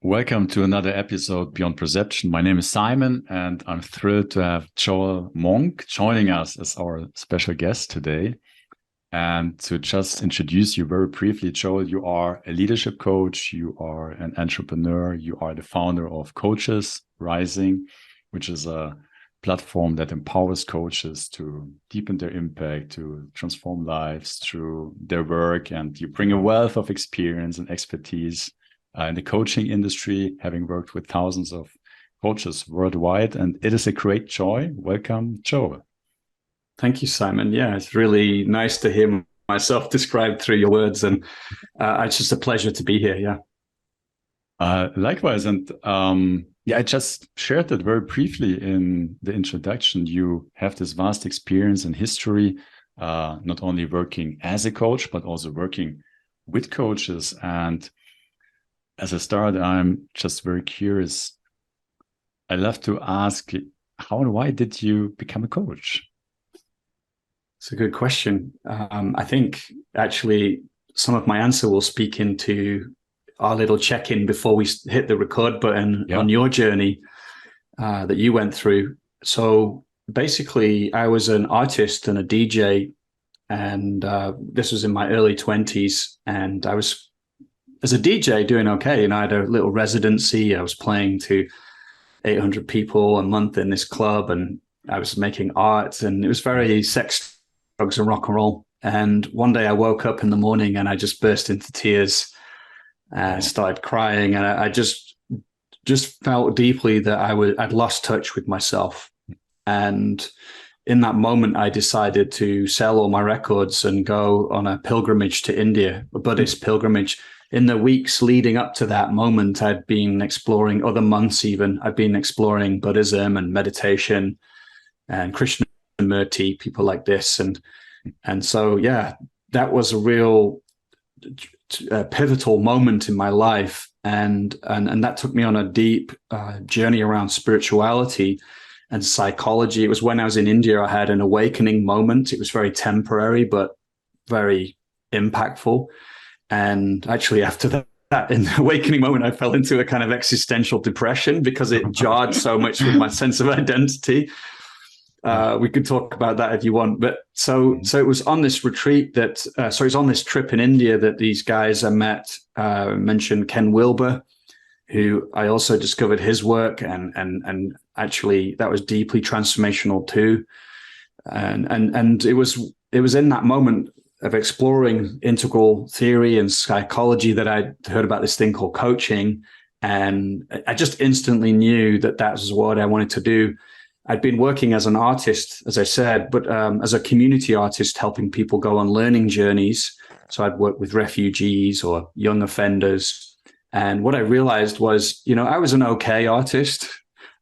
Welcome to another episode Beyond Perception. My name is Simon, and I'm thrilled to have Joel Monk joining us as our special guest today. And to just introduce you very briefly, Joel, you are a leadership coach, you are an entrepreneur, you are the founder of Coaches Rising, which is a platform that empowers coaches to deepen their impact, to transform lives through their work. And you bring a wealth of experience and expertise in the coaching industry, having worked with thousands of coaches worldwide. And it is a great joy. Welcome, Joel. Thank you, Simon. Yeah, it's really nice to hear myself described through your words. And it's just a pleasure to be here. Yeah. Likewise. And I just shared that very briefly in the introduction. You have this vast experience and history, not only working as a coach, but also working with coaches. And as a start, I'm just very curious. I love to ask, how and why did you become a coach? It's a good question. I think actually some of my answer will speak into our little check-in before we hit the record button on your journey that you went through. So basically, I was an artist and a DJ, and this was in my early 20s, and I was, as a DJ, doing okay. And I had a little residency. I was playing to 800 people a month in this club, and I was making art, and it was very sex, drugs, and rock and roll. And one day I woke up in the morning and I just burst into tears. I started crying, and I just felt deeply that I'd lost touch with myself. And in that moment, I decided to sell all my records and go on a pilgrimage to India, a Buddhist pilgrimage. In the weeks leading up to that moment, I'd been exploring, other months even, I'd been exploring Buddhism and meditation and Krishnamurti, people like this. And so, yeah, that was a real pivotal moment in my life. And that took me on a deep journey around spirituality and psychology. It was when I was in India, I had an awakening moment. It was very temporary, but very impactful. And actually, after that, in the awakening moment, I fell into a kind of existential depression because it jarred so much with my sense of identity. We could talk about that if you want. But so it was on this retreat that, it was on this trip in India that these guys I met mentioned Ken Wilber, who I also discovered his work, and actually that was deeply transformational too. And it was in that moment of exploring integral theory and psychology that I heard about this thing called coaching. And I just instantly knew that was what I wanted to do. I'd been working as an artist, as I said, but as a community artist, helping people go on learning journeys. So I'd work with refugees or young offenders. And what I realized was, I was an okay artist,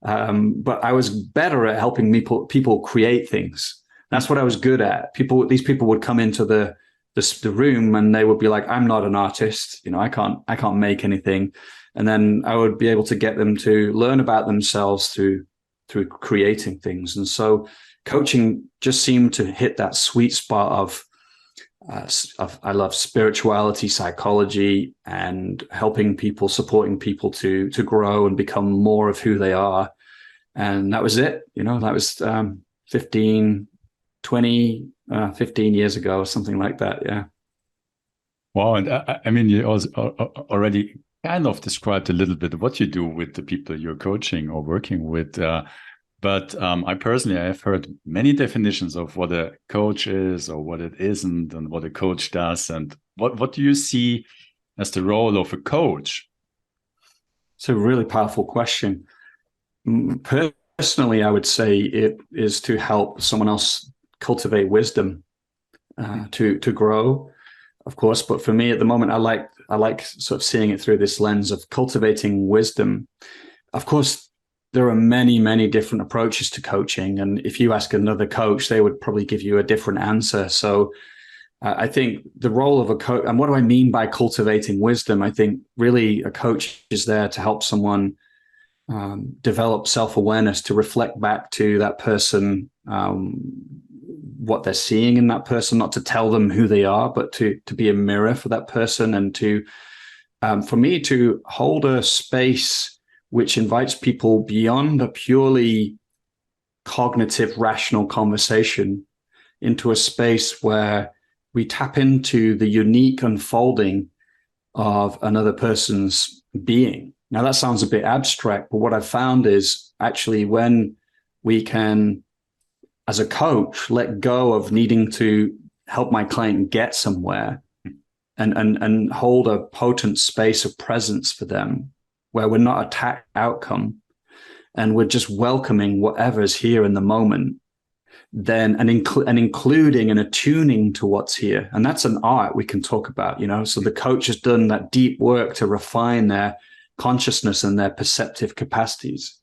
but I was better at helping people create things. That's what I was good at. These people would come into the room and they would be like, I'm not an artist. I can't make anything. And then I would be able to get them to learn about themselves through creating things. And so coaching just seemed to hit that sweet spot of I love spirituality, psychology, and helping people, supporting people to grow and become more of who they are. And that was it. That was 15 years ago or something like that. Yeah. Wow. And I mean, you also already kind of described a little bit what you do with the people you're coaching or working with. But I personally have heard many definitions of what a coach is or what it isn't and what a coach does. And what do you see as the role of a coach? It's a really powerful question. Personally, I would say it is to help someone else cultivate wisdom, to grow, of course. But for me at the moment, I like sort of seeing it through this lens of cultivating wisdom. Of course, there are many, many different approaches to coaching. And if you ask another coach, they would probably give you a different answer. So I think the role of a coach, and what do I mean by cultivating wisdom? I think really a coach is there to help someone develop self-awareness, to reflect back to that person, what they're seeing in that person, not to tell them who they are, but to be a mirror for that person, and to for me to hold a space which invites people beyond a purely cognitive, rational conversation into a space where we tap into the unique unfolding of another person's being. Now, that sounds a bit abstract, but what I've found is actually when we can, as a coach, let go of needing to help my client get somewhere and hold a potent space of presence for them, where we're not attacking outcome and we're just welcoming whatever's here in the moment, then and including and attuning to what's here. And that's an art we can talk about, So the coach has done that deep work to refine their consciousness and their perceptive capacities.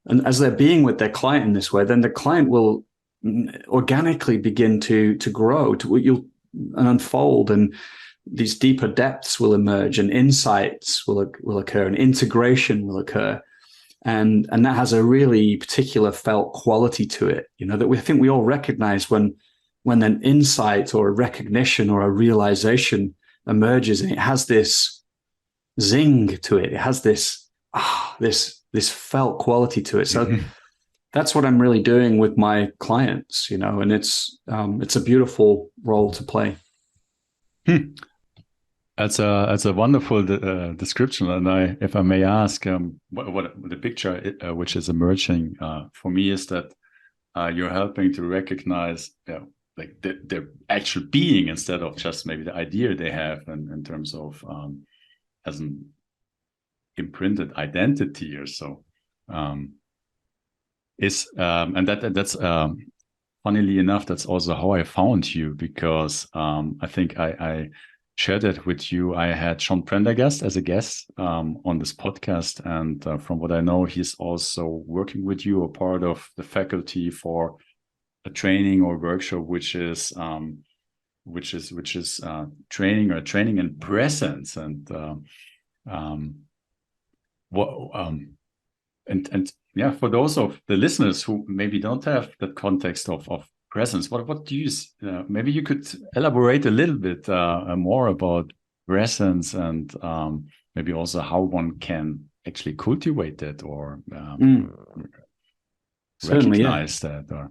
And as they're being with their client in this way, then the client will organically begin to grow, and unfold, and these deeper depths will emerge, and insights will occur, and integration will occur. And that has a really particular felt quality to it, that I think we all recognize when an insight or a recognition or a realization emerges, and it has this zing to it. It has this felt quality to it. So that's what I'm really doing with my clients, and it's a beautiful role to play. That's a wonderful description, and if I may ask, what the picture which is emerging for me is that you're helping to recognize, like their actual being instead of just maybe the idea they have, in terms of as an imprinted identity or so. And that's funnily enough, that's also how I found you, because I think I shared it with you. I had Sean Prendergast as a guest on this podcast, and from what I know, he's also working with you, or part of the faculty for a training or workshop, which is training in presence, and yeah, for those of the listeners who maybe don't have that context of presence, what do you maybe you could elaborate a little bit more about presence, and maybe also how one can actually cultivate that, or recognize that, or.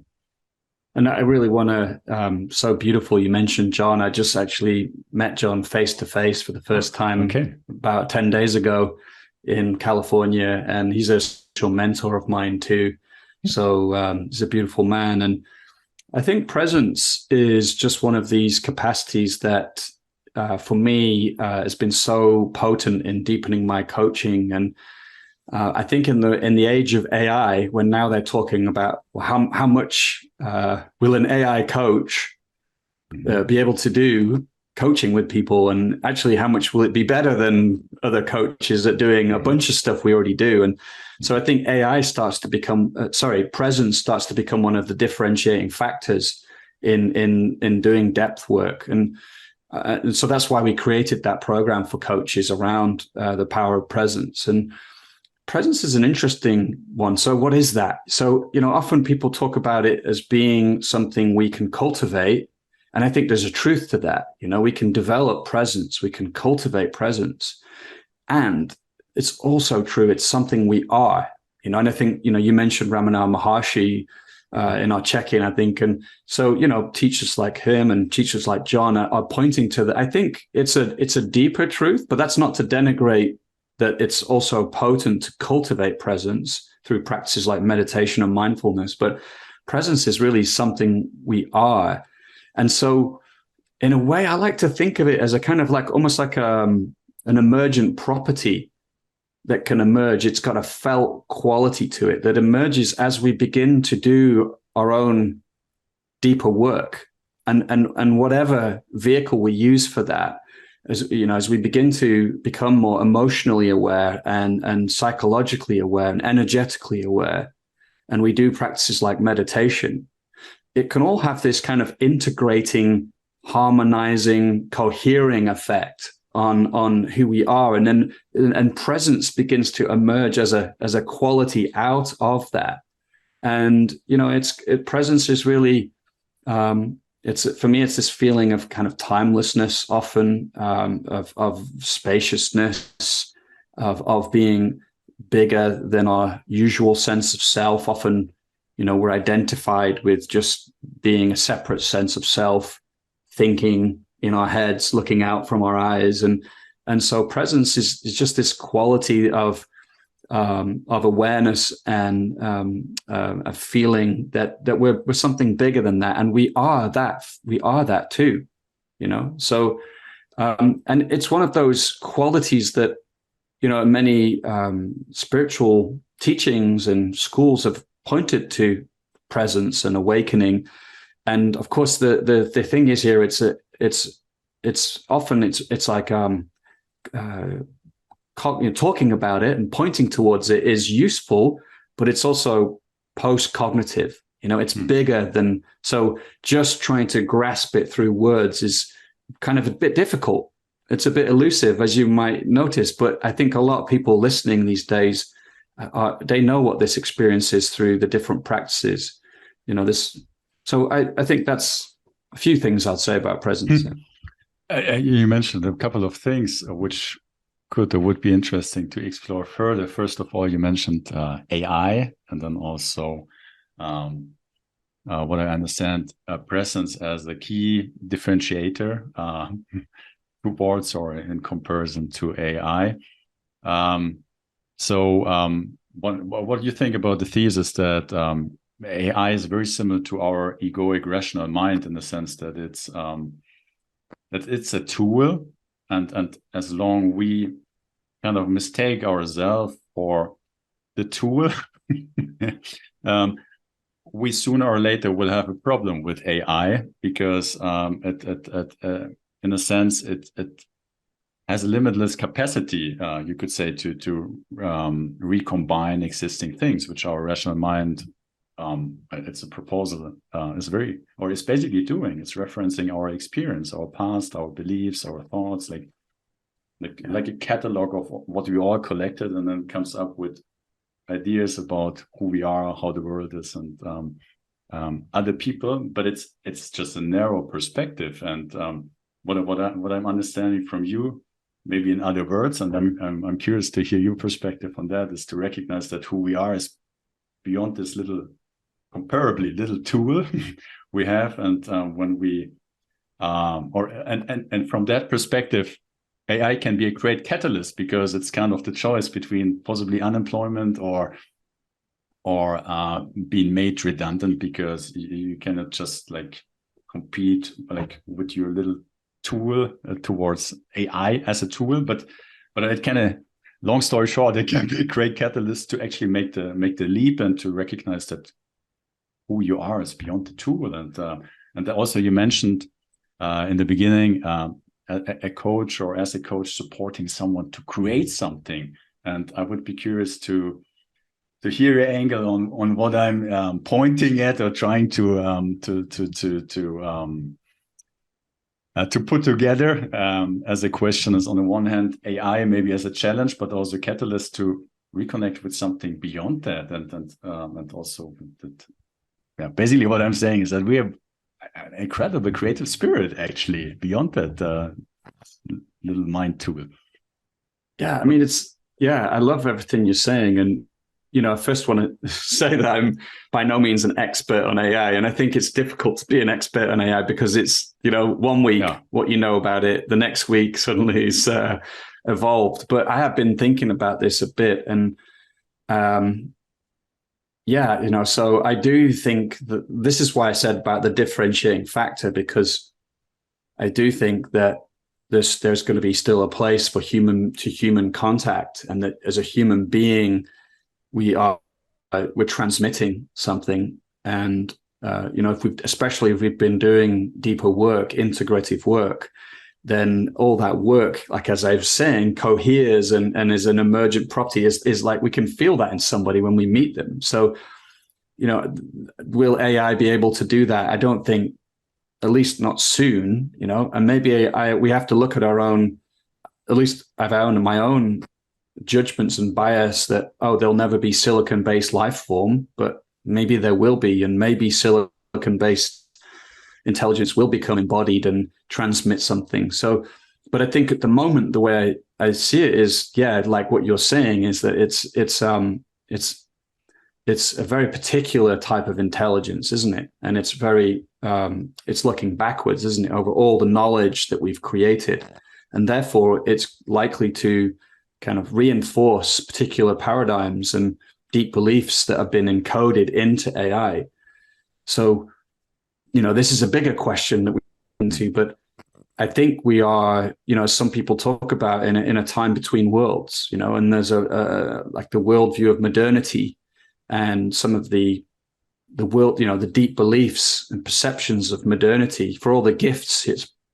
And I really want to, so beautiful you mentioned John. I just actually met John face to face for the first time about 10 days ago in California, and he's a spiritual mentor of mine too. So he's a beautiful man. And I think presence is just one of these capacities that for me has been so potent in deepening my coaching. And I think in the age of AI, when now they're talking about how much will an AI coach be able to do coaching with people, and actually how much will it be better than other coaches at doing a bunch of stuff we already do. And so I think presence starts to become one of the differentiating factors in doing depth work. And so that's why we created that program for coaches around the power of presence. And presence is an interesting one. So what is that? So, often people talk about it as being something we can cultivate. And I think there's a truth to that. We can develop presence, we can cultivate presence. And it's also true, it's something we are, and I think, you mentioned Ramana Maharshi in our check-in, I think. And so, teachers like him and teachers like John are pointing to that. I think it's a deeper truth, but that's not to denigrate that it's also potent to cultivate presence through practices like meditation and mindfulness. But presence is really something we are. And so in a way, I like to think of it as a kind of almost like an emergent property that can emerge. It's got a felt quality to it that emerges as we begin to do our own deeper work, and whatever vehicle we use for that. As we begin to become more emotionally aware and psychologically aware and energetically aware, and we do practices like meditation, it can all have this kind of integrating, harmonizing, cohering effect on who we are. And then presence begins to emerge as a quality out of that. And, presence is really it's for me, it's this feeling of kind of timelessness, often of spaciousness, of being bigger than our usual sense of self. Often, we're identified with just being a separate sense of self, thinking in our heads, looking out from our eyes, and so presence is just this quality of awareness and a feeling that we're something bigger than that, and we are that too, So, and it's one of those qualities that many spiritual teachings and schools have pointed to presence and awakening. And of course, the thing is here, it's often like talking about it and pointing towards it is useful, but it's also post-cognitive. It's bigger than, so just trying to grasp it through words is kind of a bit difficult. It's a bit elusive, as you might notice, but I think a lot of people listening these days, they know what this experience is through the different practices. So I think that's a few things I'd say about presence. You mentioned a couple of things which would be interesting to explore further. First of all, you mentioned AI, and then also what I understand, presence as a key differentiator towards or in comparison to AI. What do you think about the thesis that AI is very similar to our egoic rational mind, in the sense that it's a tool, and as long we kind of mistake ourselves for the tool, we sooner or later will have a problem with AI, because in a sense it has a limitless capacity, you could say, to recombine existing things, which our rational mind, it's a proposal, is basically doing. It's referencing our experience, our past, our beliefs, our thoughts, like a catalog of what we all collected, and then comes up with ideas about who we are, how the world is, and other people. But it's just a narrow perspective. And what I'm understanding from you, maybe in other words, and I'm curious to hear your perspective on that, is to recognize that who we are is beyond this comparably little tool we have, and when we and from that perspective, AI can be a great catalyst, because it's kind of the choice between possibly unemployment or being made redundant, because you cannot just compete with your little tool towards AI as a tool, but it kind of, long story short, it can be a great catalyst to actually make the leap and to recognize that who you are is beyond the tool. And also you mentioned in the beginning a coach, or as a coach, supporting someone to create something. And I would be curious to hear your angle on what I'm pointing at, or trying to put together as a question. Is, on the one hand, AI maybe as a challenge, but also a catalyst to reconnect with something beyond that, and also that. Yeah, basically what I'm saying is that we have an incredible creative spirit, actually, beyond that little mind tool. Yeah, I mean, I love everything you're saying. And, I first want to say that I'm by no means an expert on AI. And I think it's difficult to be an expert on AI, because it's, 1 week, what you know about it, the next week suddenly is evolved. But I have been thinking about this a bit. And so I do think that this is why I said about the differentiating factor, because I do think that there's going to be still a place for human to human contact, and that as a human being, we're transmitting something. And especially if we've been doing deeper work, integrative work, then all that work, like as I was saying, coheres and is an emergent property, is like we can feel that in somebody when we meet them. So, will AI be able to do that? I don't think, at least not soon, and maybe we have to look at our own, at least I've owned my own judgments and bias that, there'll never be silicon-based life form, but maybe there will be, and maybe silicon-based intelligence will become embodied and transmit something. So, but I think at the moment, the way I see it is, yeah, like what you're saying is that it's a very particular type of intelligence, isn't it? And it's very, it's looking backwards, isn't it, over all the knowledge that we've created. And therefore, it's likely to kind of reinforce particular paradigms and deep beliefs that have been encoded into AI. So, this is a bigger question that we get into, but I think we are, some people talk about in a time between worlds, and there's like the worldview of modernity and some of the world, the deep beliefs and perceptions of modernity, for all the gifts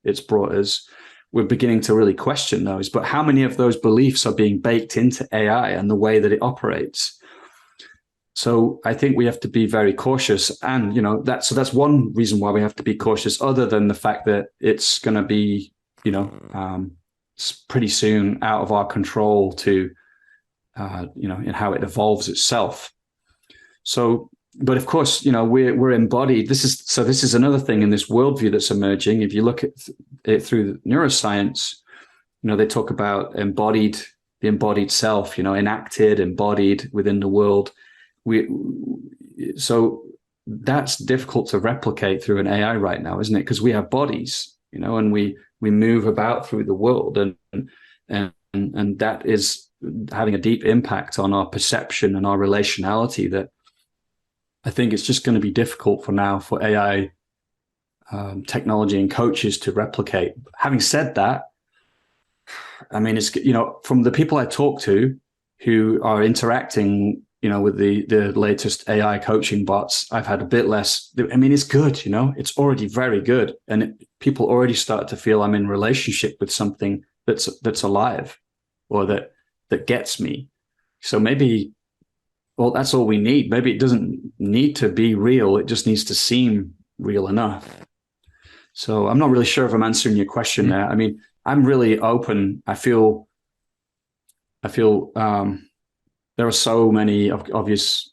it's brought us, we're beginning to really question those. But how many of those beliefs are being baked into AI and the way that it operates? So I think we have to be very cautious, and that's one reason why we have to be cautious, other than the fact that it's going to be pretty soon out of our control to in how it evolves itself. So, but of course, we're embodied. This is another thing in this worldview that's emerging. If you look at it through neuroscience, they talk about the embodied self, enacted, embodied within the world. So that's difficult to replicate through an AI right now, isn't it? Because we have bodies, and we move about through the world, and that is having a deep impact on our perception and our relationality that I think it's just going to be difficult for now for AI technology and coaches to replicate. Having said that, I mean, it's, from the people I talk to who are interacting, with the latest AI coaching bots, I've had a bit less. I mean, it's good, it's already very good. And people already start to feel I'm in relationship with something that's alive or that gets me. So maybe, well, that's all we need. Maybe it doesn't need to be real. It just needs to seem real enough. So I'm not really sure if I'm answering your question there. I mean, I'm really open. I feel there are so many obvious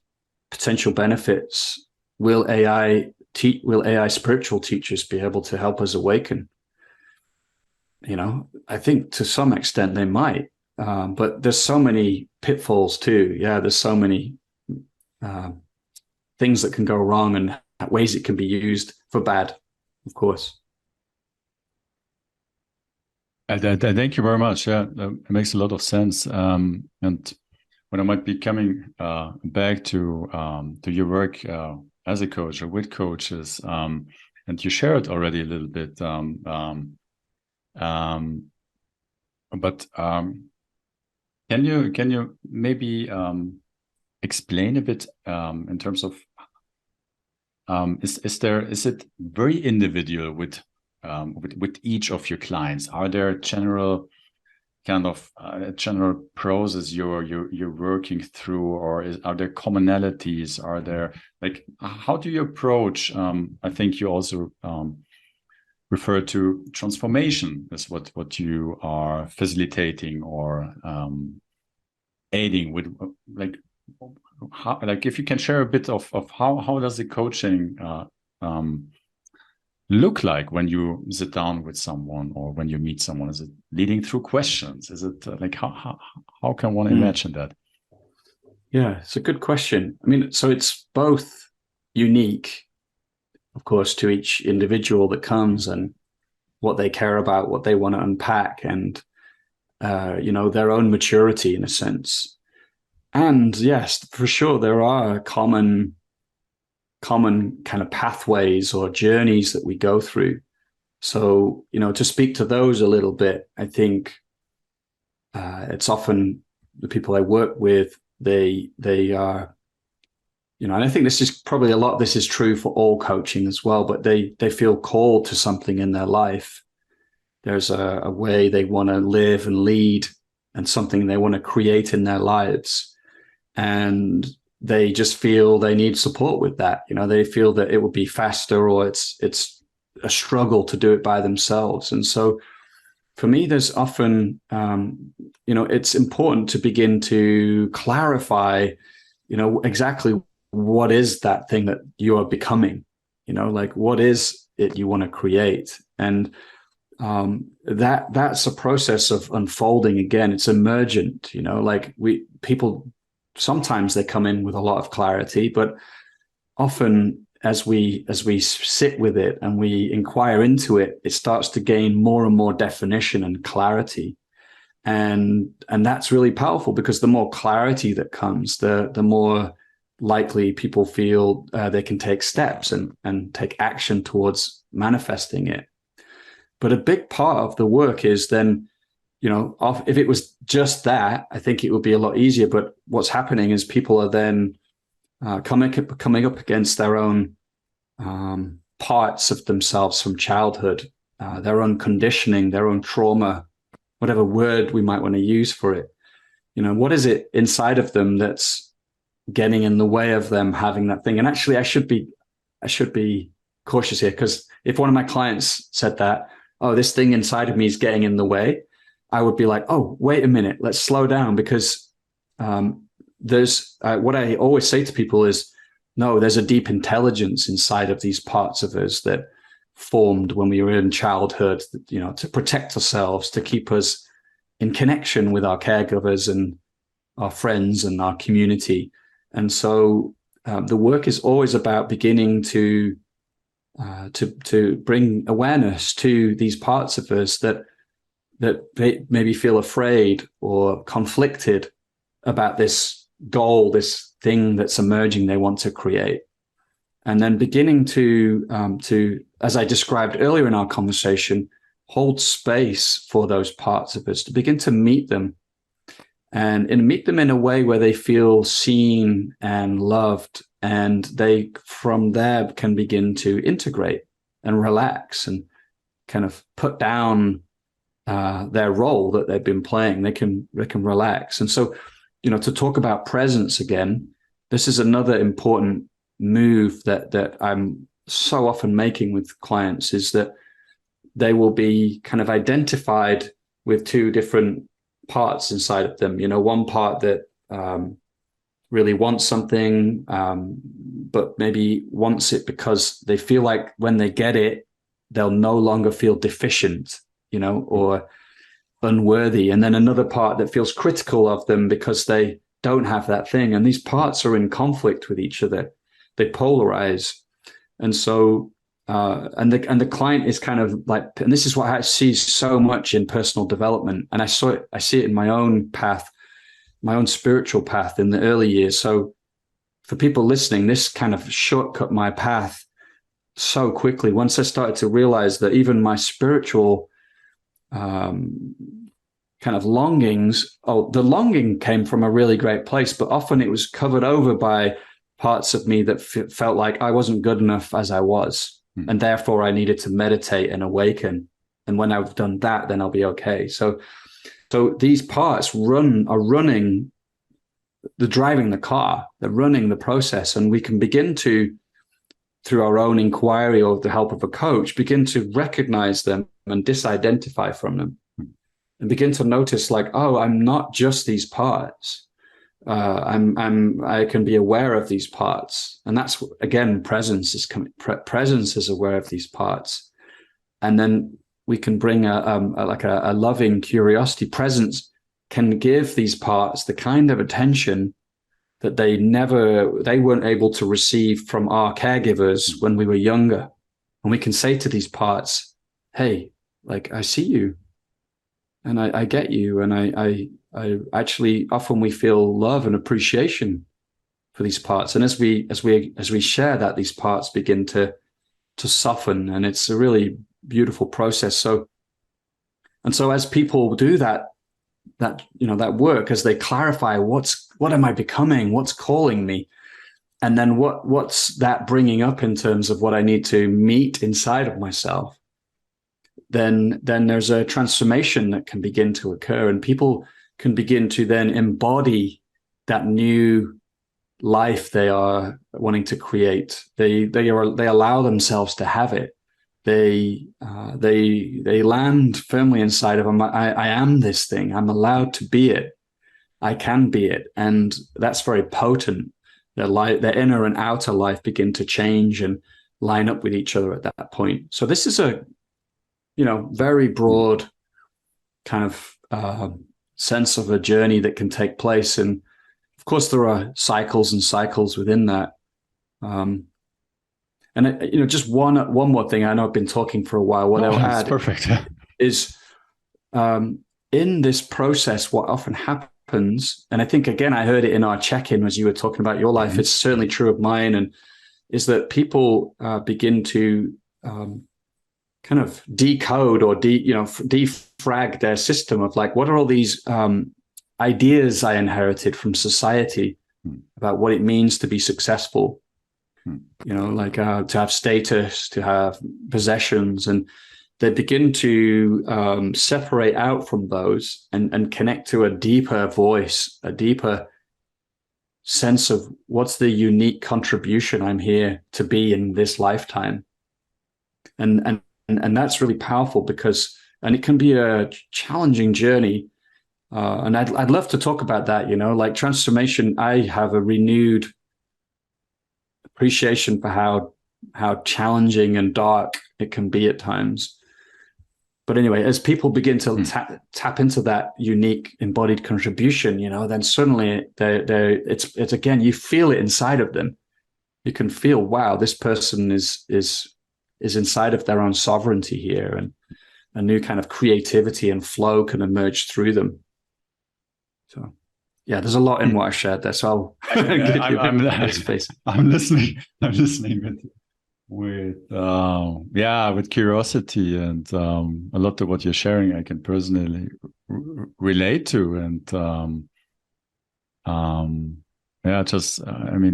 potential benefits. Will AI spiritual teachers be able to help us awaken? I think to some extent they might, but there's so many pitfalls too. Yeah, there's so many things that can go wrong and ways it can be used for bad, of course. Thank you very much. Yeah, it makes a lot of sense. And when I might be coming back to your work as a coach or with coaches, and you shared already a little bit, but can you maybe explain a bit in terms of is it very individual with each of your clients? Are there general kind of general process you're working through, or are there commonalities? Are there, like, how do you approach? I think you also refer to transformation as what you are facilitating or aiding with, like, how, like, if you can share a bit of how does the coaching look like when you sit down with someone or when you meet someone? Is it leading through questions? Is it like how can one imagine that? Yeah, it's a good question. I mean, so it's both unique, of course, to each individual that comes and what they care about, what they want to unpack, and their own maturity in a sense. And yes, for sure, there are common kind of pathways or journeys that we go through. So, to speak to those a little bit, I think it's often the people I work with, they are, and I think this is probably a lot of this is true for all coaching as well, but they feel called to something in their life. There's a way they want to live and lead and something they want to create in their lives. And they just feel they need support with that. They feel that it would be faster, or it's a struggle to do it by themselves. And so for me, there's often, it's important to begin to clarify, exactly what is that thing that you are becoming, like what is it you want to create. And that's a process of unfolding. Again, it's emergent, like people sometimes they come in with a lot of clarity, but often as we sit with it and we inquire into it, it starts to gain more and more definition and clarity. And that's really powerful, because the more clarity that comes, the more likely people feel they can take steps and take action towards manifesting it. But a big part of the work is then, if it was just that, I think it would be a lot easier. But what's happening is people are then coming up against their own parts of themselves from childhood, their own conditioning, their own trauma, whatever word we might want to use for it. What is it inside of them that's getting in the way of them having that thing? And actually, I should be cautious here, because if one of my clients said that, oh, this thing inside of me is getting in the way, I would be like, oh, wait a minute, let's slow down, because there's what I always say to people is, no, there's a deep intelligence inside of these parts of us that formed when we were in childhood, to protect ourselves, to keep us in connection with our caregivers and our friends and our community. And so the work is always about beginning to bring awareness to these parts of us that maybe feel afraid or conflicted about this goal, this thing that's emerging they want to create. And then beginning to, as I described earlier in our conversation, hold space for those parts of us, to begin to meet them and meet them in a way where they feel seen and loved. And they, from there, can begin to integrate and relax and kind of put down their role that they've been playing. They can relax. And so, to talk about presence again, this is another important move that I'm so often making with clients, is that they will be kind of identified with two different parts inside of them. One part that really wants something, but maybe wants it because they feel like when they get it, they'll no longer feel deficient, or unworthy. And then another part that feels critical of them because they don't have that thing. And these parts are in conflict with each other. They polarize. And so, and the client is kind of like, and this is what I see so much in personal development. And I see it in my own path, my own spiritual path in the early years. So for people listening, this kind of shortcut my path so quickly. Once I started to realize that even my spiritual kind of longings, the longing came from a really great place, but often it was covered over by parts of me that felt like I wasn't good enough as I was. And therefore I needed to meditate and awaken. And when I've done that, then I'll be okay. So these parts they're driving the car, they're running the process. And we can begin to, through our own inquiry or the help of a coach, begin to recognize them and disidentify from them, and begin to notice like, oh, I'm not just these parts. I can be aware of these parts. And that's, again, presence is coming. Presence is aware of these parts. And then we can bring a loving curiosity. Presence can give these parts the kind of attention that they weren't able to receive from our caregivers when we were younger. And we can say to these parts, hey, like, I see you and I get you. And I actually, often we feel love and appreciation for these parts. And as we share that, these parts begin to soften, and it's a really beautiful process. So as people do that work, as they clarify what am I becoming, what's calling me, and then what's that bringing up in terms of what I need to meet inside of myself, then there's a transformation that can begin to occur, and people can begin to then embody that new life they are wanting to create. They allow themselves to have it. They land firmly inside of them. I am this thing. I'm allowed to be it. I can be it. And that's very potent. Their inner and outer life begin to change, and line up with each other at that point. So this is a, very broad kind of sense of a journey that can take place. And of course, there are cycles and cycles within that. And just one more thing. I know I've been talking for a while. What I'll add perfect. is in this process, what often happens, and I think, again, I heard it in our check-in as you were talking about your life, it's certainly true of mine, and is that people begin to kind of decode or defrag their system of like, what are all these ideas I inherited from society about what it means to be successful? Like to have status, to have possessions, and they begin to separate out from those and connect to a deeper voice, a deeper sense of what's the unique contribution I'm here to be in this lifetime. And that's really powerful because it can be a challenging journey. And I'd love to talk about that, like transformation. I have a renewed appreciation for how challenging and dark it can be at times. But anyway, as people begin to tap into that unique embodied contribution, then suddenly it's again, you feel it inside of them. You can feel, wow, this person is inside of their own sovereignty here, and a new kind of creativity and flow can emerge through them. So yeah, there's a lot in what I shared there. So I'm listening. I'm listening with curiosity, and a lot of what you're sharing I can personally relate to, and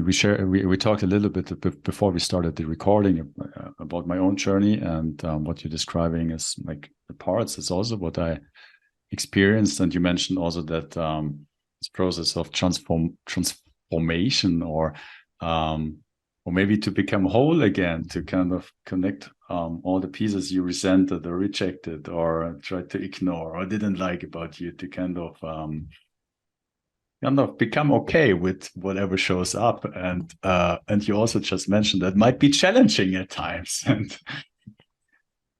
we talked a little bit before we started the recording about my own journey, and what you're describing as like the parts is also what I experienced. And you mentioned also that this process of transformation, or maybe to become whole again, to kind of connect all the pieces you resented or rejected or tried to ignore or didn't like about you, to kind of become okay with whatever shows up. And you also just mentioned that might be challenging at times. And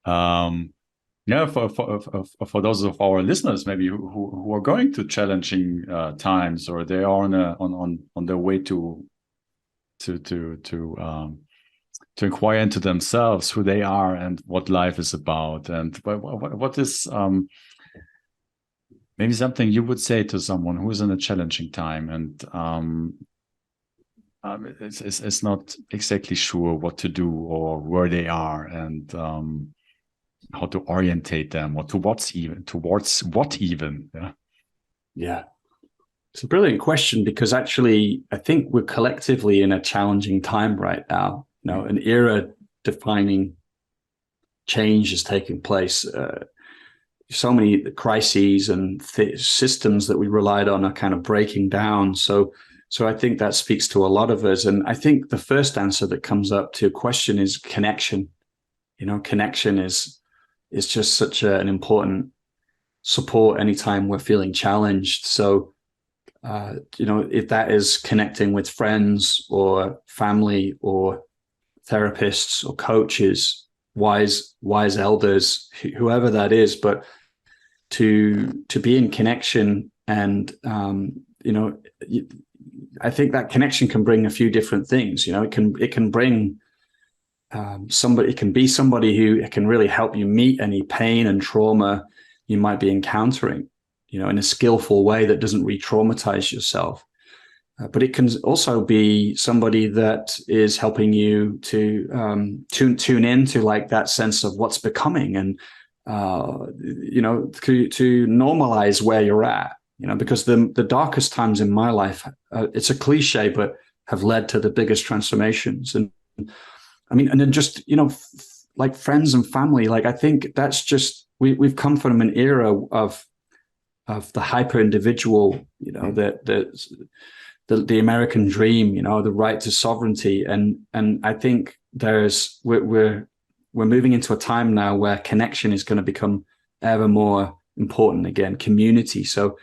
for those of our listeners maybe who are going through challenging times, or they are on their way to inquire into themselves, who they are and what life is about, and what is maybe something you would say to someone who is in a challenging time and is not exactly sure what to do or where they are, and how to orientate them, or towards what even. Yeah. It's a brilliant question, because actually I think we're collectively in a challenging time right now. An era defining change is taking place. So many crises and systems that we relied on are kind of breaking down. So I think that speaks to a lot of us. And I think the first answer that comes up to a question is connection. Connection is just such an important support anytime we're feeling challenged. So, if that is connecting with friends or family or therapists or coaches, wise elders, whoever that is, but to be in connection. And, I think that connection can bring a few different things. It can bring somebody, it can be somebody who can really help you meet any pain and trauma you might be encountering, in a skillful way that doesn't re-traumatize yourself. But it can also be somebody that is helping you to tune into like that sense of what's becoming, and to normalize where you're at. Because the darkest times in my life, it's a cliche, but have led to the biggest transformations. And I mean, and then just like friends and family. Like I think that's just we've come from an era of the hyper individual, the American dream, the right to sovereignty, and I think we're moving into a time now where connection is going to become ever more important again. Community, so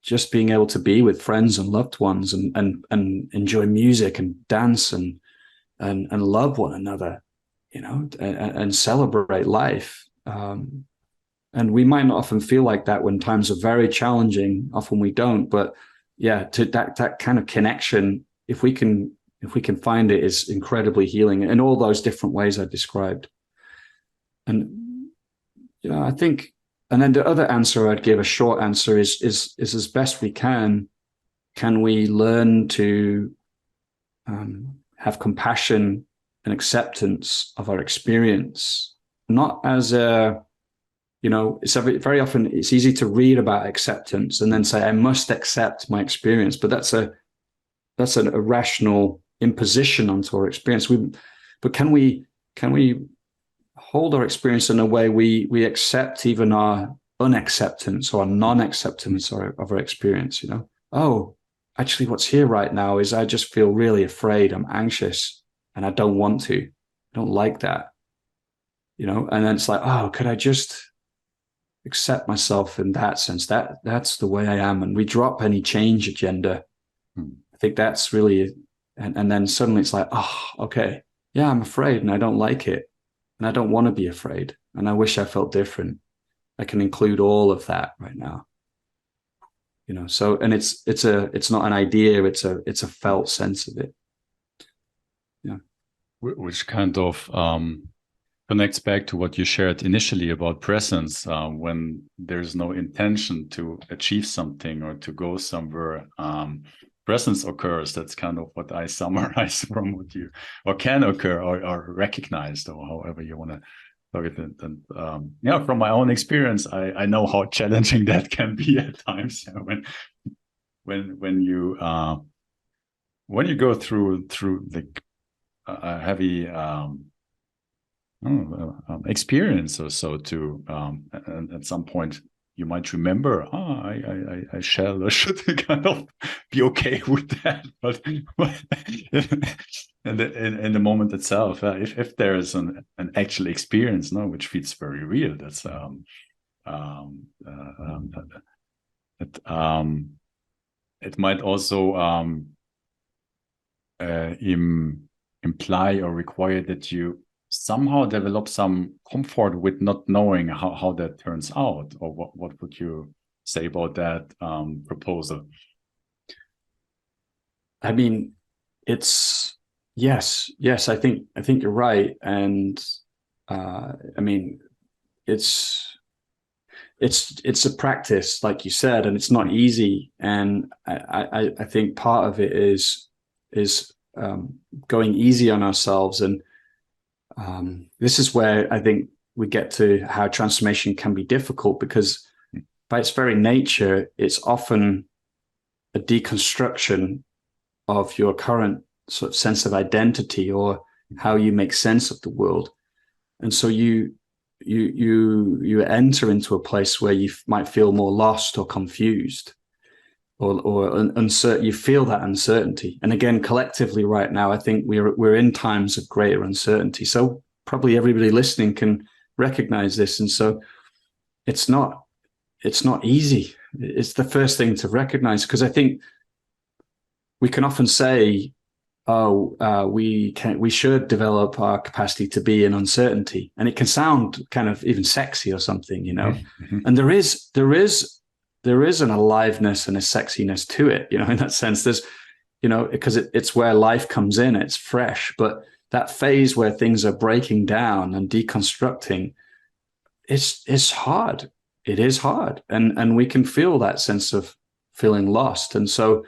just being able to be with friends and loved ones, and enjoy music and dance and and love one another, and celebrate life. And we might not often feel like that when times are very challenging. Often we don't, but yeah, to that kind of connection, if we can find it, is incredibly healing in all those different ways I described. And I think, and then the other answer I'd give, a short answer, is as best we can we learn to have compassion and acceptance of our experience, not as a, it's very often it's easy to read about acceptance and then say, I must accept my experience, but that's an irrational imposition onto our experience. But can we hold our experience in a way we accept even our unacceptance or non-acceptance of our experience? Oh, actually what's here right now is I just feel really afraid, I'm anxious, and I don't want to, I don't like that, and then it's like, oh, could I just accept myself in that sense, that's the way I am, and we drop any change agenda. I think that's really, and then suddenly it's like, oh, okay, yeah, I'm afraid and I don't like it and I don't want to be afraid and I wish I felt different. I can include all of that right now. So, and it's not an idea, it's a felt sense of it. Yeah. Which kind of connects back to what you shared initially about presence. When there's no intention to achieve something or to go somewhere, presence occurs. That's kind of what I summarize from what you, or can occur, or recognized, or however you want to look at it. And from my own experience, I know how challenging that can be at times. When you go through like a heavy experience or so, to and at some point you might remember, I shall or should kind of be okay with that. But in the moment itself, if there is an actual experience, which feels very real, that's it might also imply or require that you somehow develop some comfort with not knowing how that turns out. Or what would you say about that proposal? I mean, it's yes. I think you're right, and I mean, it's a practice, like you said, and it's not easy. And I think part of it is going easy on ourselves. And this is where I think we get to how transformation can be difficult, because by its very nature, it's often a deconstruction of your current sort of sense of identity or how you make sense of the world. And so you enter into a place where you might feel more lost or confused or uncertain. You feel that uncertainty. And again, collectively right now, I think we're in times of greater uncertainty. So probably everybody listening can recognize this. And so it's not easy. It's the first thing to recognize, because I think we can often say, we should develop our capacity to be in uncertainty, and it can sound kind of even sexy or something, Mm-hmm. And there is an aliveness and a sexiness to it, in that sense. There's, because it's where life comes in, it's fresh. But that phase where things are breaking down and deconstructing, it's hard. It is hard, and we can feel that sense of feeling lost. And so,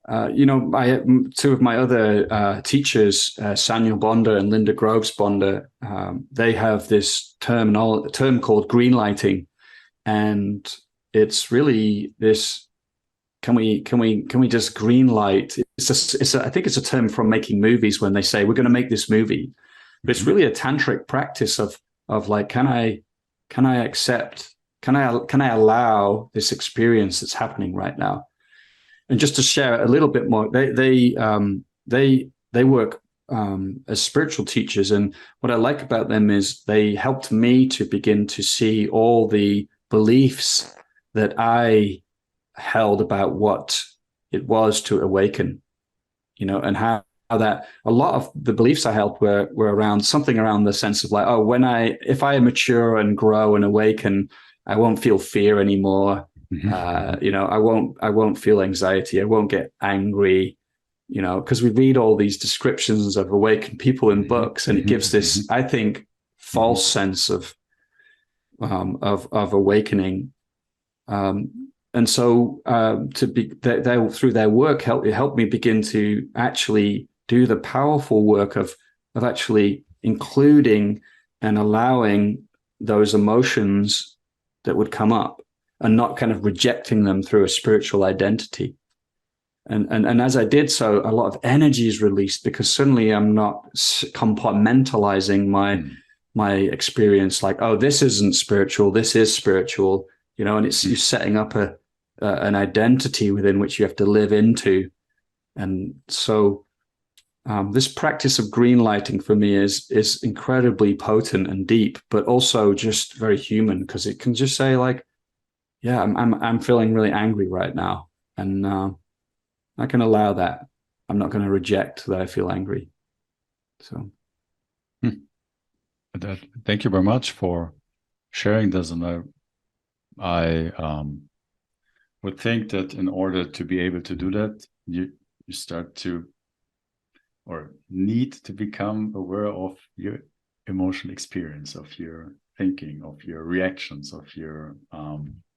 two of my other teachers, Samuel Bonder and Linda Groves Bonder, they have this term called greenlighting, and it's really this: can we just greenlight? I think it's a term from making movies, when they say we're going to make this movie, but it's really a tantric practice of like, can I accept? Can I allow this experience that's happening right now? And just to share a little bit more, they work as spiritual teachers, and what I like about them is they helped me to begin to see all the beliefs that I held about what it was to awaken, and how that a lot of the beliefs I held were around something around the sense of like, oh, if I mature and grow and awaken, I won't feel fear anymore. I won't feel anxiety. I won't get angry, because we read all these descriptions of awakened people in books, and it gives this, I think, false sense of awakening. And so they through their work, helped me begin to actually do the powerful work of actually including and allowing those emotions that would come up, and not kind of rejecting them through a spiritual identity. And as I did so, a lot of energy is released, because suddenly I'm not compartmentalizing my experience like, oh, this isn't spiritual, this is spiritual, and it's you're setting up an identity within which you have to live into. And so this practice of greenlighting for me is incredibly potent and deep, but also just very human, because it can just say like, yeah, I'm feeling really angry right now, and I can allow that. I'm not going to reject that I feel angry. So, thank you very much for sharing this. And I would think that in order to be able to do that, you start to, or need to, become aware of your emotional experience, of your thinking, of your reactions, of your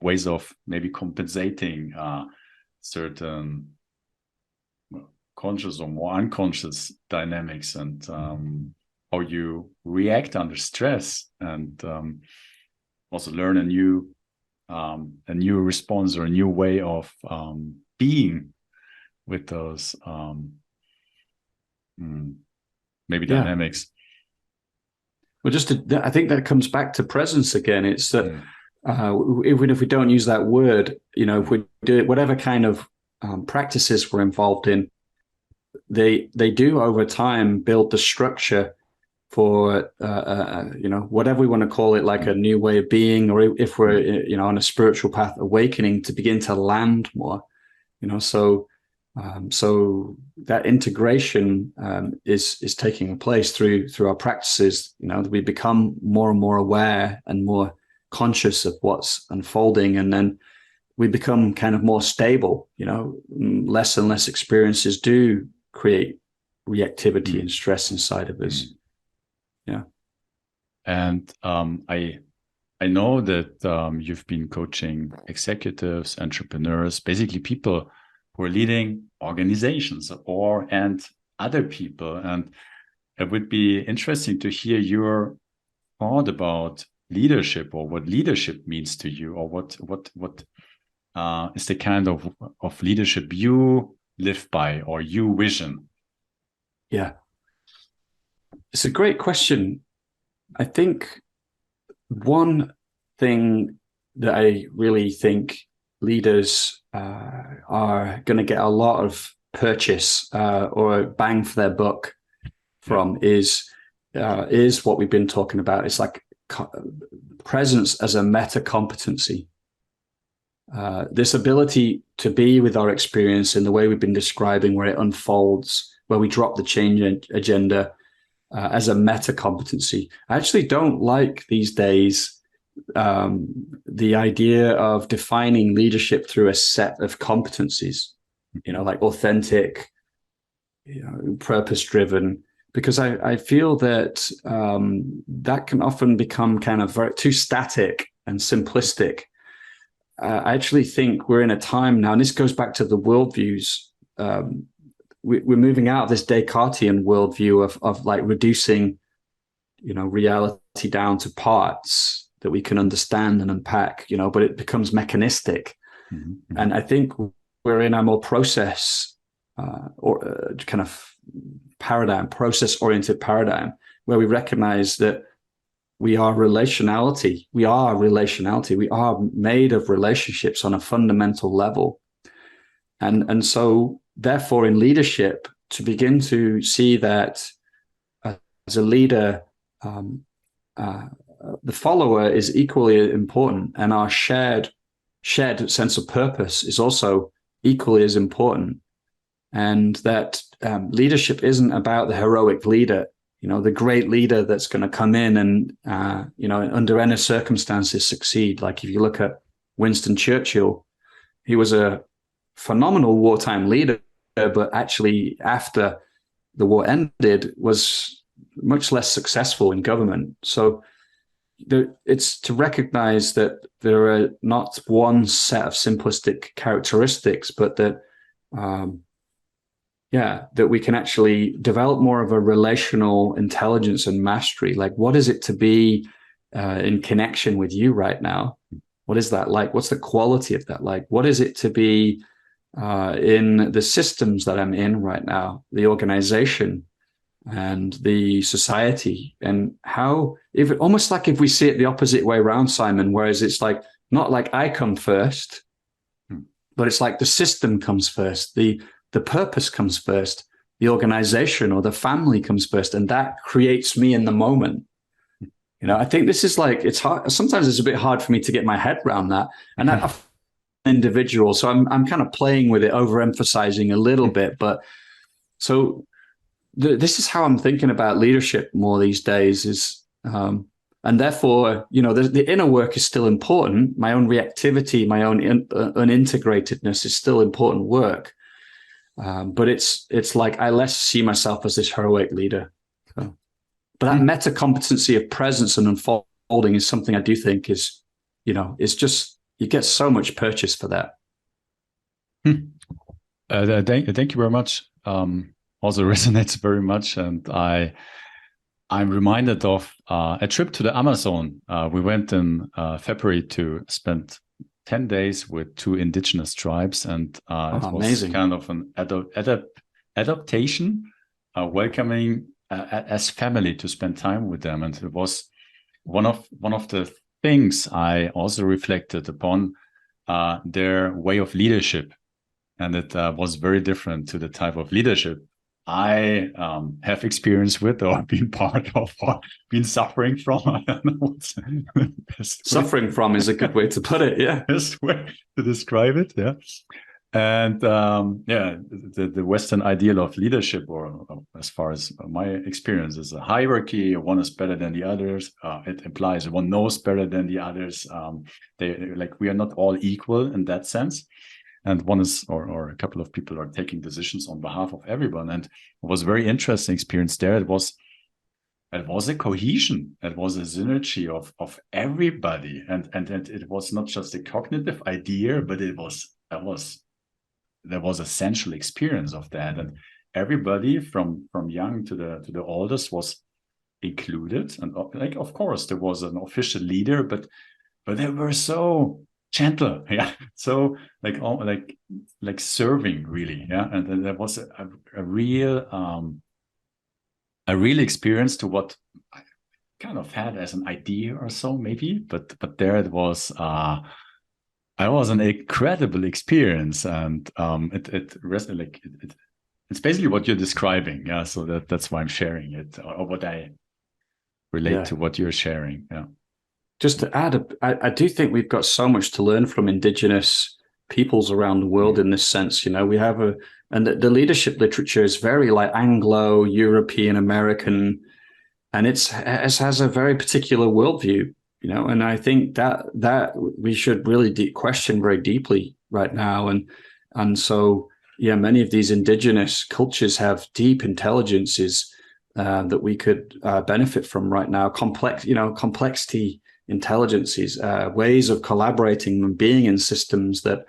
ways of maybe compensating certain conscious or more unconscious dynamics, and how you react under stress, and also learn a new response, or a new way of being with those maybe dynamics. Well, I think that comes back to presence again. It's that even if we don't use that word, if we do it, whatever kind of practices we're involved in, they do over time build the structure for whatever we want to call it, like a new way of being, or if we're on a spiritual path, awakening, to begin to land more. So that integration is taking place through our practices. We become more and more aware and more conscious of what's unfolding, and then we become kind of more stable. Less and less experiences do create reactivity and stress inside of us. Yeah. And I know that you've been coaching executives, entrepreneurs, basically people who are leading organizations and other people. And it would be interesting to hear your thought about leadership, or what leadership means to you, or what is the kind of leadership you live by, or you vision. Yeah. It's a great question. I think one thing that I really think leaders are going to get a lot of purchase or bang for their buck from is what we've been talking about. It's like presence as a metacompetency. This ability to be with our experience in the way we've been describing, where it unfolds, where we drop the change agenda as a metacompetency. I actually don't like these days the idea of defining leadership through a set of competencies, like authentic, purpose-driven, because I feel that that can often become kind of too static and simplistic. I actually think we're in a time now, and this goes back to the worldviews. We're moving out of this Descartesian worldview of like reducing, reality down to parts that we can understand and unpack, but it becomes mechanistic. Mm-hmm. And I think we're in a more process or kind of paradigm, process-oriented paradigm, where we recognize that we are relationality. We are relationality. We are made of relationships on a fundamental level. And so therefore in leadership, to begin to see that as a leader, the follower is equally important, and our shared sense of purpose is also equally as important. and that leadership isn't about the heroic leader, the great leader that's going to come in and, under any circumstances succeed. Like if you look at Winston Churchill, he was a phenomenal wartime leader, but actually after the war ended was much less successful in government. So it's to recognize that there are not one set of simplistic characteristics, but that that we can actually develop more of a relational intelligence and mastery. Like, what is it to be in connection with you right now? What is that like? What's the quality of that like? What is it to be in the systems that I'm in right now, the organization and the society, and how, if almost like if we see it the opposite way around, Simon, whereas it's like not like I come first, but it's like the system comes first, the purpose comes first, the organization or the family comes first, and that creates me in the moment. I think this is like, it's hard. Sometimes it's a bit hard for me to get my head around that. And I'm an individual, so I'm kind of playing with it, overemphasizing a little bit. But so this is how I'm thinking about leadership more these days is, and therefore, the inner work is still important. My own reactivity, my own unintegratedness is still important work. But it's like I less see myself as this heroic leader. So. But that metacompetency of presence and unfolding is something I do think is, it's just, you get so much purchase for that. Thank you very much. Also resonates very much. And I'm reminded of a trip to the Amazon. We went in February to spend 10 days with 2 indigenous tribes. And it was amazing. Kind of an adaptation, welcoming as family to spend time with them. And it was one of the things I also reflected upon, their way of leadership. And it was very different to the type of leadership I have experience with or been part of or been suffering from. I don't know what's the best suffering from is a good way to put it. Yeah. Best way to describe it. Yeah. And the Western ideal of leadership, or as far as my experience, is a hierarchy. One is better than the others. It implies one knows better than the others. We are not all equal in that sense. And one is, or a couple of people are taking decisions on behalf of everyone. And it was a very interesting experience there. It was a cohesion. It was a synergy of everybody. And it was not just a cognitive idea, but there was a sensual experience of that, and everybody from young to the oldest was included. And like, of course, there was an official leader, but they were so gentle, yeah. So like serving really, yeah. And there was a real experience to what I kind of had as an idea or so, maybe, but there it was. It was an incredible experience, and it's basically what you're describing, yeah. So that's why I'm sharing it, or what I relate to what you're sharing, yeah. Just to add, I do think we've got so much to learn from indigenous peoples around the world in this sense. We have and the leadership literature is very like Anglo, European, American, and it has a very particular worldview. And I think that we should really question very deeply right now. And so, many of these indigenous cultures have deep intelligences that we could benefit from right now. Complexity intelligences, ways of collaborating and being in systems that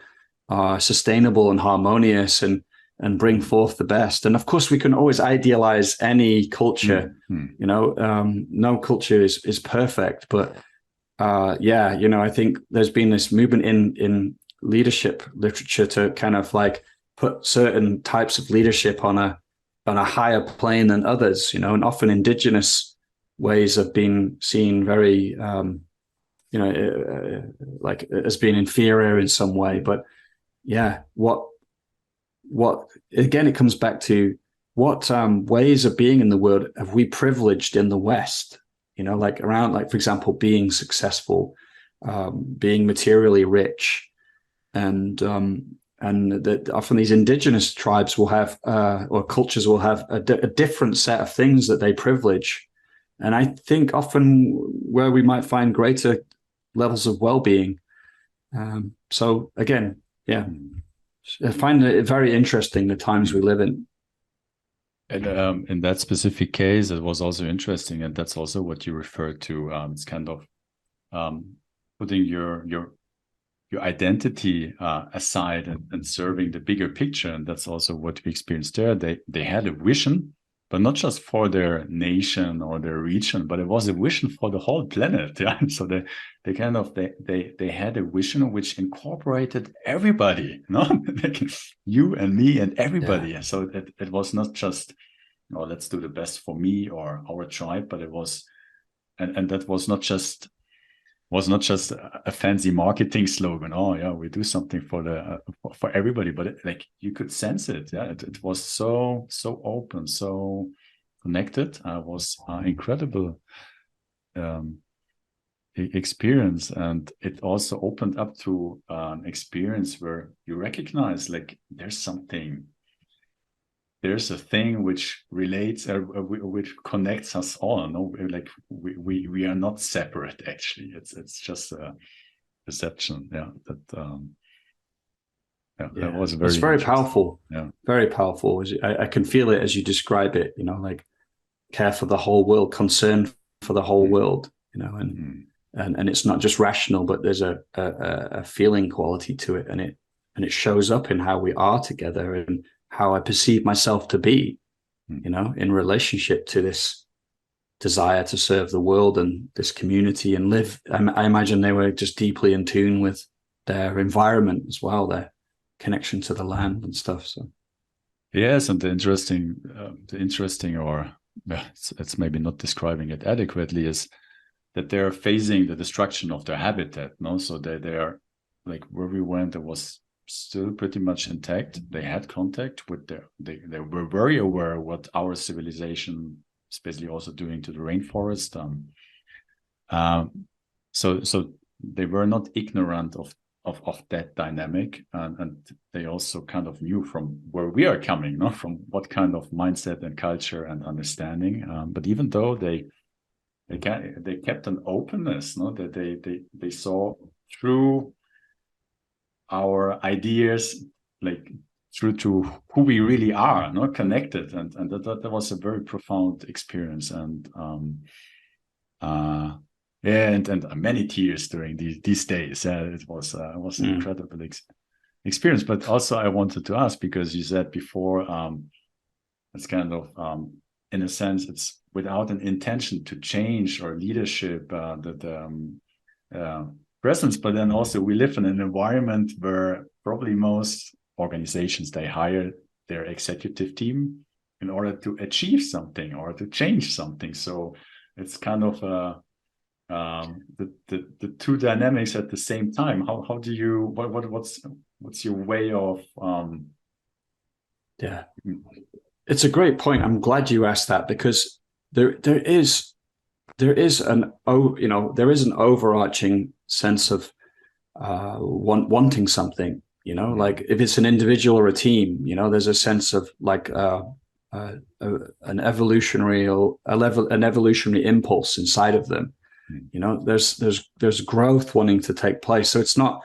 are sustainable and harmonious and bring forth the best. And of course, we can always idealize any culture. No culture is perfect, but I think there's been this movement in leadership literature to kind of like put certain types of leadership on a higher plane than others, and often indigenous ways have been seen very, like as being inferior in some way. But what again, it comes back to what ways of being in the world have we privileged in the West? Like around, like, for example, being successful, being materially rich, and and that often these indigenous tribes will have, or cultures will have a different set of things that they privilege. And I think often where we might find greater levels of well-being. So again, yeah, I find it very interesting, the times we live in. And in that specific case, it was also interesting, and that's also what you referred to. It's kind of putting your identity aside and serving the bigger picture, and that's also what we experienced there. They had a vision, but not just for their nation or their region, but it was a vision for the whole planet. Yeah, so they kind of they had a vision which incorporated everybody, no, like you and me and everybody. Yeah. So it was not just, let's do the best for me or our tribe, but it was, and that was not just a fancy marketing slogan. Oh yeah, we do something for everybody, but like you could sense it. Yeah, it was so open, so connected. Was incredible experience, and it also opened up to an experience where you recognize like there's a thing which relates, which connects us all. No, like we are not separate. Actually, it's just a perception. Yeah, that was it's very powerful. Yeah, very powerful. I can feel it as you describe it. Like care for the whole world, concern for the whole world. And it's not just rational, but there's a feeling quality to it, and it shows up in how we are together and how I perceive myself to be, in relationship to this desire to serve the world and this community and live. I imagine they were just deeply in tune with their environment as well, their connection to the land and stuff. So, yes, and the interesting, or it's maybe not describing it adequately, is that they're facing the destruction of their habitat. No, so they are like where we went, it was still pretty much intact. They had contact with they were very aware of what our civilization is basically also doing to the rainforest. So they were not ignorant of that dynamic, and they also kind of knew from where we are coming, no, from what kind of mindset and culture and understanding. But even though they kept an openness, no, that they saw through our ideas, like through to who we really are, not connected, and that was a very profound experience, and and many tears during these days. It was an incredible experience. But also, I wanted to ask, because you said before, it's kind of in a sense, it's without an intention to change or leadership, presence, but then also we live in an environment where probably most organizations, they hire their executive team in order to achieve something or to change something. So it's kind of the two dynamics at the same time. How do you what's your way of yeah, it's a great point. I'm glad you asked that, because there is an overarching sense of wanting something, like if it's an individual or a team, there's a sense of like an evolutionary impulse inside of them. There's growth wanting to take place. So it's not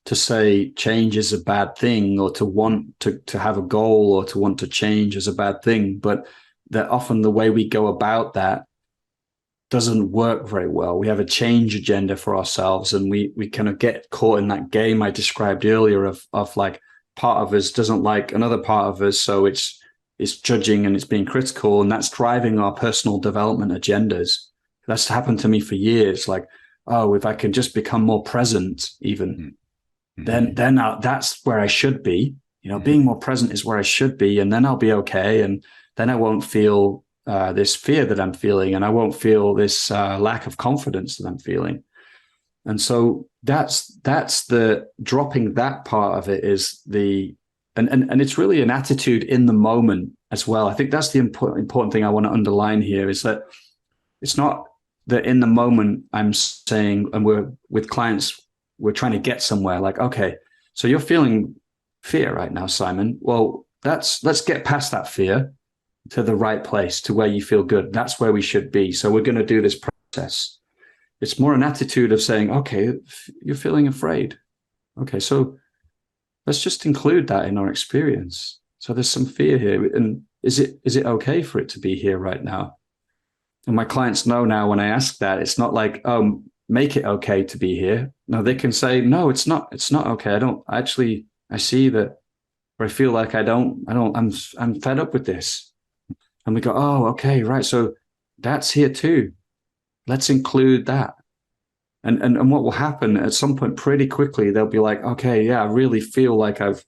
to say change is a bad thing, or to want to have a goal or to want to change is a bad thing, but that often the way we go about that doesn't work very well. We have a change agenda for ourselves, and we kind of get caught in that game I described earlier of like part of us doesn't like another part of us, so it's judging and it's being critical, and that's driving our personal development agendas. That's happened to me for years. Like, oh, if I can just become more present, even then that's where I should be. Being more present is where I should be, and then I'll be okay, and then I won't feel this fear that I'm feeling, and I won't feel this lack of confidence that I'm feeling. And so that's the dropping that part of it is and it's really an attitude in the moment as well. I think that's the important thing I want to underline here, is that it's not that in the moment I'm saying, and we're with clients, we're trying to get somewhere, like, okay, so you're feeling fear right now, Simon. Well, let's get past that fear to the right place, to where you feel good. That's where we should be. So we're going to do this process. It's more an attitude of saying, okay, you're feeling afraid. Okay, so let's just include that in our experience. So there's some fear here. And is it okay for it to be here right now? And my clients know now when I ask that, it's not like, make it okay to be here. No, they can say, no, it's not okay. I see that, or I feel like I'm fed up with this. And we go, oh, okay, right. So that's here too. Let's include that. And what will happen at some point pretty quickly, they'll be like, okay, yeah, I really feel like I've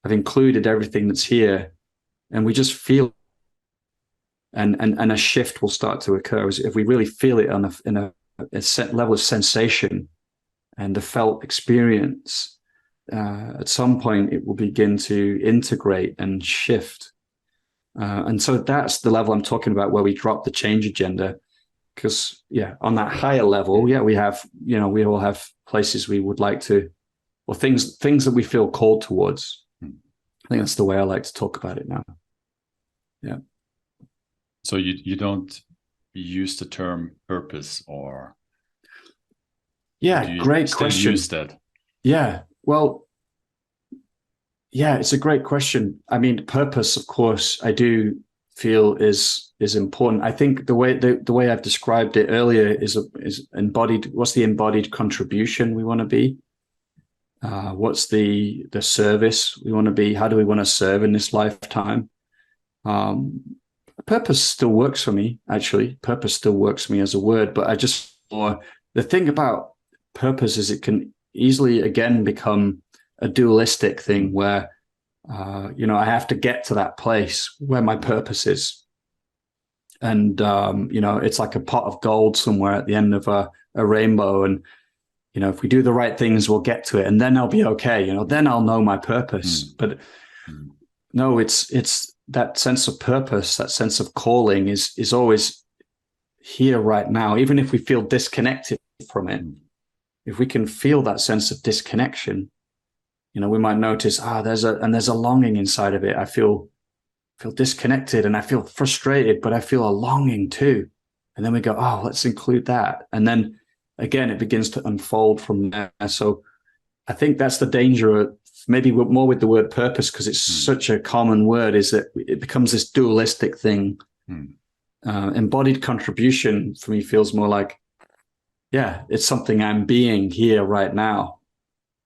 included everything that's here. And we just feel, and a shift will start to occur if we really feel it in a set level of sensation and the felt experience. At some point, it will begin to integrate and shift. And so that's the level I'm talking about, where we drop the change agenda. Because, yeah, on that higher level, yeah, we all have places we would like to, or things that we feel called towards. I think that's the way I like to talk about it now. Yeah. So you don't use the term purpose, or great question. Use that? Yeah. Well, yeah, it's a great question. I mean, purpose, of course, I do feel is important. I think the way I've described it earlier is embodied. What's the embodied contribution we want to be? What's the service we want to be? How do we want to serve in this lifetime? Purpose still works for me, actually. Purpose still works for me as a word, but the thing about purpose is it can easily, again, become a dualistic thing where, I have to get to that place where my purpose is. And, it's like a pot of gold somewhere at the end of a rainbow. And, if we do the right things, we'll get to it, and then I'll be okay. Then I'll know my purpose. But no, it's that sense of purpose, that sense of calling is always here right now. Even if we feel disconnected from it, if we can feel that sense of disconnection, we might notice, there's a longing inside of it. I feel disconnected and I feel frustrated, but I feel a longing too. And then we go, let's include that. And then again, it begins to unfold from there. So I think that's the danger, maybe more with the word purpose, because it's such a common word, is that it becomes this dualistic thing. Embodied contribution for me feels more like, it's something I'm being here right now.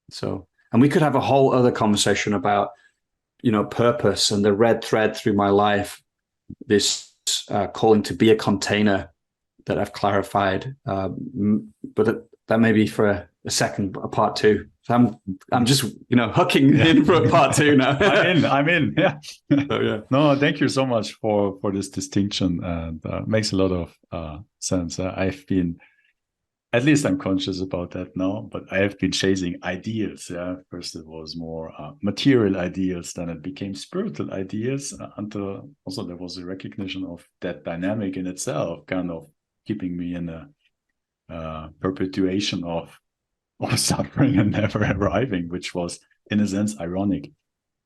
So, and we could have a whole other conversation about, purpose and the red thread through my life, this calling to be a container that I've clarified. But that may be for a part two. So I'm just hooking in for a part two now. I'm in. Yeah. So, yeah. No, thank you so much for this distinction, and makes a lot of sense. I've been, at least I'm conscious about that now, but I have been chasing ideas. Yeah, first it was more material ideas, then it became spiritual ideas, until also there was a recognition of that dynamic in itself, kind of keeping me in a perpetuation of suffering and never arriving, which was in a sense ironic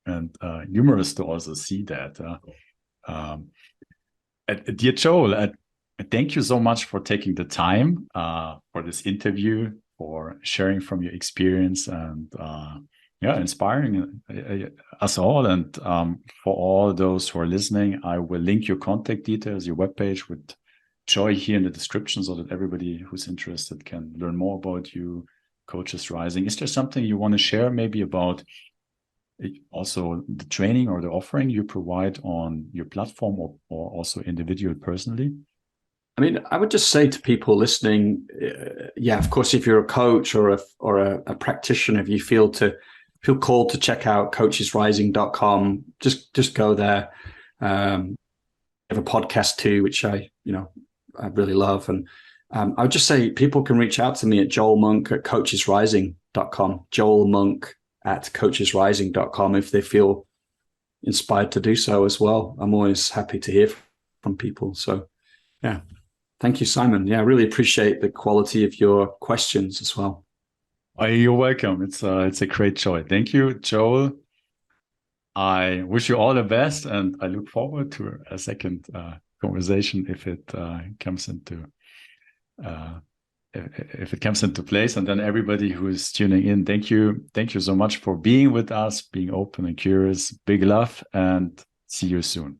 and humorous to also see that. Dear Joel, thank you so much for taking the time for this interview, for sharing from your experience, and inspiring us all. And for all those who are listening, I will link your contact details, your webpage with Joy here in the description, so that everybody who's interested can learn more about you, Coaches Rising. Is there something you want to share maybe about also the training or the offering you provide on your platform, or also individual personally? I mean, I would just say to people listening, of course, if you're a coach or a practitioner, if you feel called to check out coachesrising.com, just go there. I have a podcast too, which I really love. And I would just say people can reach out to me at joelmonk@coachesrising.com, joelmonk@coachesrising.com, if they feel inspired to do so as well. I'm always happy to hear from people. So, yeah. Thank you, Simon. Yeah, I really appreciate the quality of your questions as well. You're welcome. It's a great joy. Thank you, Joel. I wish you all the best, and I look forward to a second conversation if it comes into if it comes into place. And then everybody who is tuning in, thank you so much for being with us, being open and curious. Big love, and see you soon.